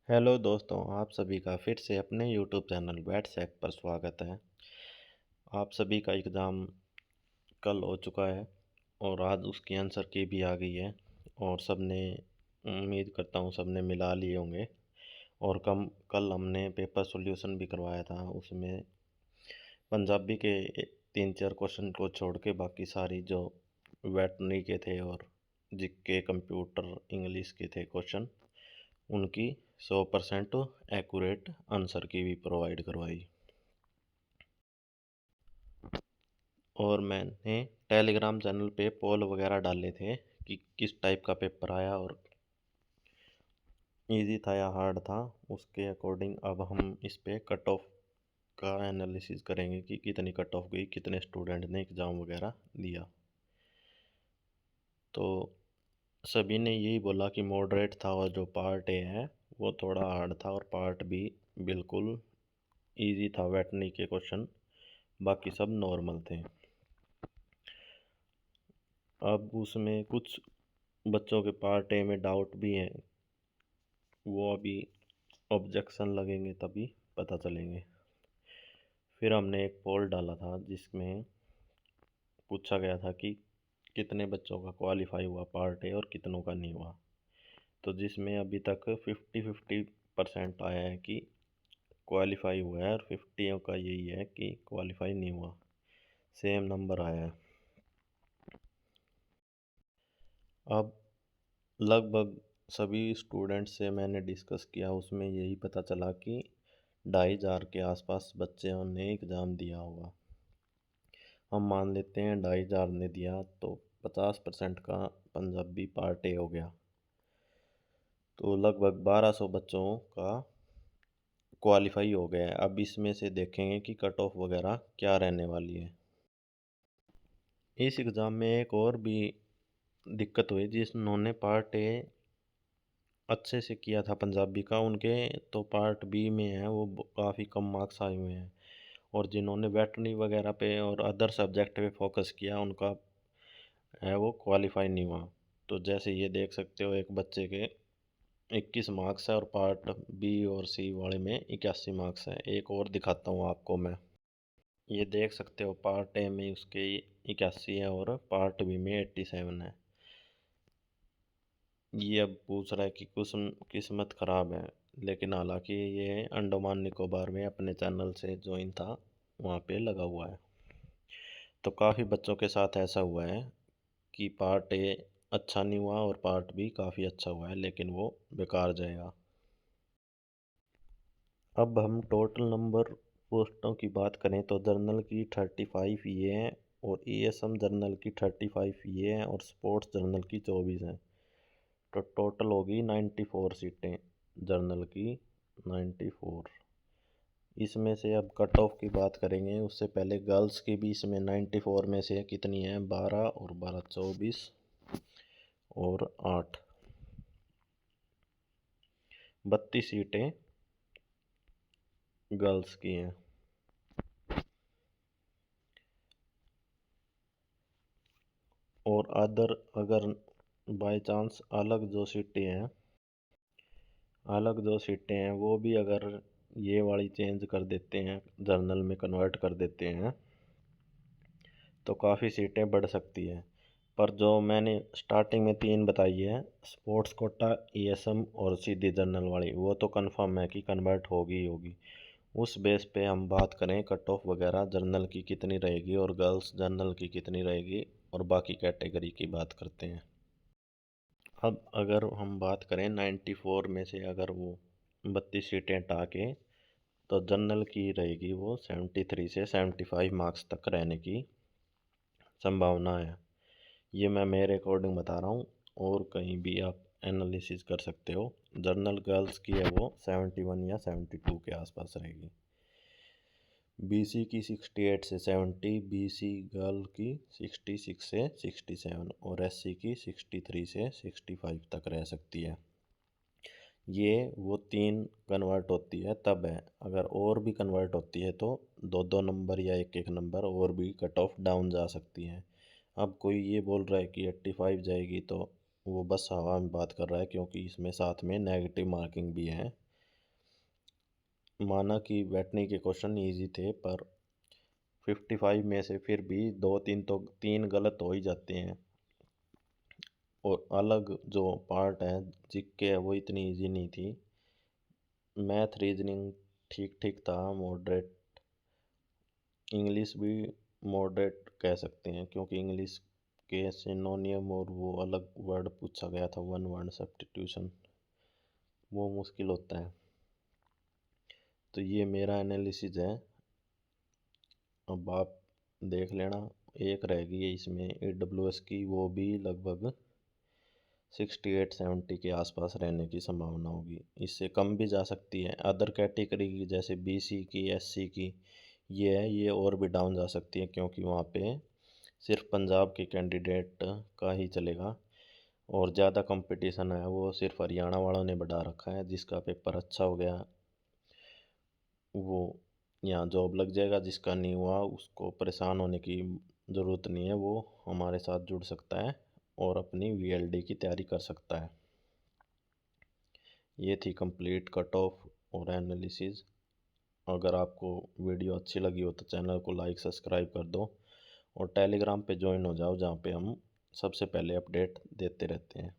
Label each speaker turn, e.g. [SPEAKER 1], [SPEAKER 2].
[SPEAKER 1] Hello दोस्तों, आप सभी का फिर से अपने यूट्यूब चैनल बैट सैक पर स्वागत है। आप सभी का एग्ज़ाम कल हो चुका है और आज उसकी आंसर की भी आ गई है और सबने उम्मीद करता हूँ सबने मिला लिए होंगे। और कल हमने पेपर सॉल्यूशन भी करवाया था। उसमें पंजाबी के 3-4 क्वेश्चन को छोड़ के बाकी सारी जो वेटरनरी के थे और जीके, कंप्यूटर, इंग्लिश के थे क्वेश्चन, उनकी 100% एक्यूरेट आंसर की भी प्रोवाइड करवाई। और मैंने टेलीग्राम चैनल पे पोल वगैरह डाले थे कि किस टाइप का पेपर आया और इजी था या हार्ड था। उसके अकॉर्डिंग अब हम इस पे कट ऑफ का एनालिसिस करेंगे कि कितनी कट ऑफ गई, कितने स्टूडेंट ने एग्ज़ाम वगैरह दिया। तो सभी ने यही बोला कि मॉडरेट था और जो पार्ट ए है वो थोड़ा हार्ड था और पार्ट बी बिल्कुल इजी था। वेटरनरी के क्वेश्चन बाकी सब नॉर्मल थे। अब उसमें कुछ बच्चों के पार्ट ए में डाउट भी हैं, वो अभी ऑब्जेक्शन लगेंगे तभी पता चलेंगे। फिर हमने एक पोल डाला था जिसमें पूछा गया था कि कितने बच्चों का क्वालिफाई हुआ पार्ट ए और कितनों का नहीं हुआ। तो जिसमें अभी तक 50-50% आया है कि क्वालिफाई हुआ है और 50 का यही है कि क्वालिफाई नहीं हुआ। सेम नंबर आया है। अब लगभग सभी स्टूडेंट से मैंने डिस्कस किया, उसमें यही पता चला कि 2,500 के आसपास बच्चों ने एग्ज़ाम दिया होगा। हम मान लेते हैं 2,500 ने दिया तो 50% का पंजाबी पार्ट ए हो गया। तो लगभग 1,200 बच्चों का क्वालिफाई हो गया है। अब इसमें से देखेंगे कि कट ऑफ वगैरह क्या रहने वाली है। इस एग्ज़ाम में एक और भी दिक्कत हुई, जिन्होंने पार्ट ए अच्छे से किया था पंजाबी का, उनके तो पार्ट बी में है वो काफ़ी कम मार्क्स आए हुए हैं। और जिन्होंने वेटरनरी वगैरह पे और अदर सब्जेक्ट पे फोकस किया उनका है वो क्वालिफाई नहीं हुआ। तो जैसे ये देख सकते हो, एक बच्चे के 21 मार्क्स है और पार्ट बी और सी वाले में 81 मार्क्स है। एक और दिखाता हूँ आपको मैं। ये देख सकते हो पार्ट ए में उसके 81 है और पार्ट बी में 87 है। ये अब पूछ रहा है कि कुछ किस्मत ख़राब है, लेकिन हालांकि ये अंडमान निकोबार में अपने चैनल से ज्वाइन था, वहाँ पे लगा हुआ है। तो काफ़ी बच्चों के साथ ऐसा हुआ है कि पार्ट ए अच्छा नहीं हुआ और पार्ट बी काफ़ी अच्छा हुआ है, लेकिन वो बेकार जाएगा। अब हम टोटल नंबर पोस्टों की बात करें तो जर्नल की 35 ये हैं और ईएसएम जर्नल की 35 ये हैं और स्पोर्ट्स जर्नल की 24 हैं। तो टोटल होगी 94 सीटें जर्नल की। 94। इसमें से अब कट ऑफ की बात करेंगे उससे पहले गर्ल्स की भी इसमें 94 में से कितनी है, 12 और 12 24 और 8 32 सीटें गर्ल्स की हैं। और अदर अगर बाय चांस अलग जो सीटें हैं वो भी अगर ये वाली चेंज कर देते हैं, जर्नल में कन्वर्ट कर देते हैं, तो काफ़ी सीटें बढ़ सकती हैं। पर जो मैंने स्टार्टिंग में 3 बताई है, स्पोर्ट्स कोटा, ईएसएम और सीधी जर्नल वाली, वो तो कंफर्म है कि कन्वर्ट होगी ही होगी। उस बेस पे हम बात करें कट ऑफ वगैरह जर्नल की कितनी रहेगी और गर्ल्स जर्नल की कितनी रहेगी और बाकी कैटेगरी की बात करते हैं। अब अगर हम बात करें 94 में से अगर वो 32 सीटें हटा के, तो जनरल की रहेगी वो 73 से 75 मार्क्स तक रहने की संभावना है। ये मैं मेरे अकॉर्डिंग बता रहा हूँ और कहीं भी आप एनालिसिस कर सकते हो। जनरल गर्ल्स की है वो 71 या 72 के आसपास रहेगी। बीसी की 68 से 70, बीसी गर्ल की 66 से 67 और एससी की 63 से 65 तक रह सकती है। ये वो 3 कन्वर्ट होती है तब है। अगर और भी कन्वर्ट होती है तो 2-2 नंबर या 1-1 नंबर और भी कट ऑफ डाउन जा सकती है। अब कोई ये बोल रहा है कि 85 जाएगी तो वो बस हवा में बात कर रहा है, क्योंकि इसमें साथ में नेगेटिव मार्किंग भी है। माना कि वेटनी के क्वेश्चन इजी थे, पर 55 में से फिर भी 2-3 तो 3 गलत हो ही जाते हैं। और अलग जो पार्ट है जीके है वो इतनी इजी नहीं थी। मैथ रीजनिंग ठीक ठीक था, मॉडरेट। इंग्लिश भी मॉडरेट कह सकते हैं, क्योंकि इंग्लिश के सिनोनियम और वो अलग वर्ड पूछा गया था, वन वर्ड सब्स्टिट्यूशन, वो मुश्किल होता है। तो ये मेरा एनालिसिस है। अब आप देख लेना। एक रह गई है इसमें AWS की, वो भी लगभग 68-70 के आसपास रहने की संभावना होगी, इससे कम भी जा सकती है। अदर कैटेगरी की जैसे BC की, SC की ये है, ये और भी डाउन जा सकती है, क्योंकि वहाँ पे सिर्फ पंजाब के कैंडिडेट का ही चलेगा और ज़्यादा कंपटीशन है। वो सिर्फ हरियाणा वालों ने बढ़ा रखा है, जिसका पेपर अच्छा हो गया वो यहाँ जॉब लग जाएगा, जिसका नहीं हुआ उसको परेशान होने की ज़रूरत नहीं है, वो हमारे साथ जुड़ सकता है और अपनी VLD की तैयारी कर सकता है। ये थी कंप्लीट कट ऑफ और एनालिसिस। अगर आपको वीडियो अच्छी लगी हो तो चैनल को लाइक सब्सक्राइब कर दो और टेलीग्राम पे ज्वाइन हो जाओ, जहाँ पे हम सबसे पहले अपडेट देते रहते हैं।